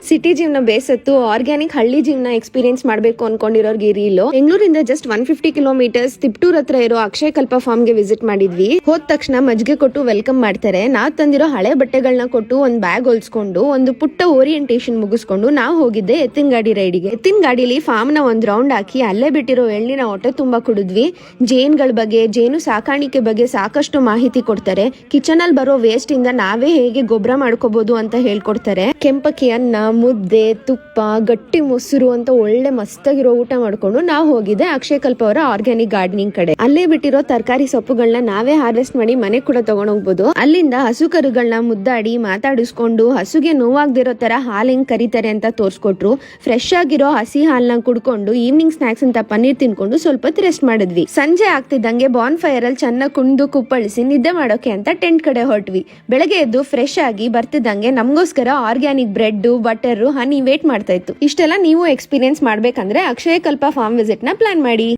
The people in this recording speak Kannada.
ಸಿಟಿ ಜೀವನ ಬೇಸತ್ತು ಆರ್ಗ್ಯಾನಿಕ್ ಹಳ್ಳಿ ಜೀವನ ಎಕ್ಸ್ಪೀರಿಯನ್ಸ್ ಮಾಡಬೇಕು ಅನ್ಕೊಂಡಿರೋರ್ಗೆ ರೀಲು. ಬೆಂಗಳೂರಿಂದ ಜಸ್ಟ್ 150 ಕಿಲೋಮೀಟರ್ಸ್ ತಿಪ್ಟೂರ್ ಹತ್ರ ಇರೋ ಅಕ್ಷಯ ಕಲ್ಪ ಫಾರ್ಮ್ ಗೆ ವಿಸಿಟ್ ಮಾಡಿದ್ವಿ. ಹೋದ ತಕ್ಷಣ ಮಜ್ಜಿಗೆ ಕೊಟ್ಟು ವೆಲ್ಕಮ್ ಮಾಡ್ತಾರೆ. ನಾವ್ ತಂದಿರೋ ಹಳೆ ಬಟ್ಟೆಗಳನ್ನ ಕೊಟ್ಟು ಒಂದ್ ಬ್ಯಾಗ್ ಹೊಲ್ಸ್ಕೊಂಡು ಒಂದು ಪುಟ್ಟ ಓರಿಯಂಟೇಶನ್ ಮುಗಿಸ್ಕೊಂಡು ನಾವು ಹೋಗಿದ್ದೆ ಎತ್ತಿನ ಗಾಡಿ ರೈಡಿಗೆ. ಎತ್ತಿನ ಗಾಡಿಲಿ ಫಾರ್ಮ್ ನ ಒಂದ್ ರೌಂಡ್ ಹಾಕಿ ಅಲ್ಲೇ ಬಿಟ್ಟಿರೋ ಎಳ್ಳಿನ ಹೊಟ್ಟೆ ತುಂಬಾ ಕುಡಿದ್ವಿ. ಜೇನ್ಗಳ ಬಗ್ಗೆ, ಜೇನು ಸಾಕಾಣಿಕೆ ಬಗ್ಗೆ ಸಾಕಷ್ಟು ಮಾಹಿತಿ ಕೊಡ್ತಾರೆ. ಕಿಚನ್ ಅಲ್ಲಿ ಬರೋ ವೇಸ್ಟ್ ಇಂದ ನಾವೇ ಹೇಗೆ ಗೊಬ್ಬರ ಮಾಡ್ಕೋಬಹುದು ಅಂತ ಹೇಳ್ಕೊಡ್ತಾರೆ. ಕೆಂಪಕ್ಕಿ ಅನ್ನ, ಮುದ್ದೆ, ತುಪ್ಪ, ಗಟ್ಟಿ ಮೊಸರು ಅಂತ ಒಳ್ಳೆ ಮಸ್ತಾಗಿರೋ ಊಟ ಮಾಡ್ಕೊಂಡು ನಾವು ಹೋಗಿದ್ದೆ ಅಕ್ಷಯ ಕಲ್ಪ ಅವರ ಆರ್ಗ್ಯಾನಿಕ್ ಗಾರ್ಡನಿಂಗ್ ಕಡೆ. ಅಲ್ಲೇ ಬಿಟ್ಟಿರೋ ತರಕಾರಿ ಸೊಪ್ಪುಗಳನ್ನ ನಾವೇ ಹಾರ್ವೆಸ್ಟ್ ಮಾಡಿ ಮನೆ ಕೂಡ ತಗೊಂಡ್ ಹೋಗ್ಬೋದು. ಅಲ್ಲಿಂದ ಹಸು ಕರುಗಳನ್ನ ಮುದ್ದಾಡಿ ಮಾತಾಡಿಸ್ಕೊಂಡು ಹಸುಗೆ ನೋವಾಗ್ದಿರೋ ತರ ಹಾಲು ಹೆಂಗ್ ಕರಿತಾರೆ ಅಂತ ತೋರ್ಸ್ಕೊಟ್ರು. ಫ್ರೆಶ್ ಆಗಿರೋ ಹಸಿ ಹಾಲ್ನ ಕುಡ್ಕೊಂಡು ಈವ್ನಿಂಗ್ ಸ್ನಾಕ್ಸ್ ಅಂತ ಪನ್ನೀರ್ ತಿನ್ಕೊಂಡು ಸ್ವಲ್ಪ ಹೊತ್ತು ರೆಸ್ಟ್ ಮಾಡಿದ್ವಿ. ಸಂಜೆ ಆಗ್ತಿದ್ದಂಗೆ ಬಾನ್ ಫೈರ್ ಅಲ್ಲಿ ಚೆನ್ನಾಗಿ ಕುಂದು ಕುಪ್ಪಳಿಸಿ ನಿದ್ದೆ ಮಾಡೋಕೆ ಅಂತ ಟೆಂಟ್ ಕಡೆ ಹೊರಟ್ವಿ. ಬೆಳಗ್ಗೆ ಎದ್ದು ಫ್ರೆಶ್ ಆಗಿ ಬರ್ತಿದ್ದಂಗೆ ನಮಗೋಸ್ಕರ ಆರ್ಗ್ಯಾನಿಕ್ ಬ್ರೆಡ್, ಬಟರ್, ಹನಿ ವೇಟ್ ಮಾಡ್ತಾ ಇತ್ತು. ಇಷ್ಟೆಲ್ಲ ನೀವು ಎಕ್ಸ್ಪೀರಿಯನ್ಸ್ ಮಾಡ್ಬೇಕಂದ್ರೆ ಅಕ್ಷಯ ಕಲ್ಪ ಫಾರ್ಮ್ ವಿಸಿಟ್ ನ ಪ್ಲಾನ್ ಮಾಡಿ.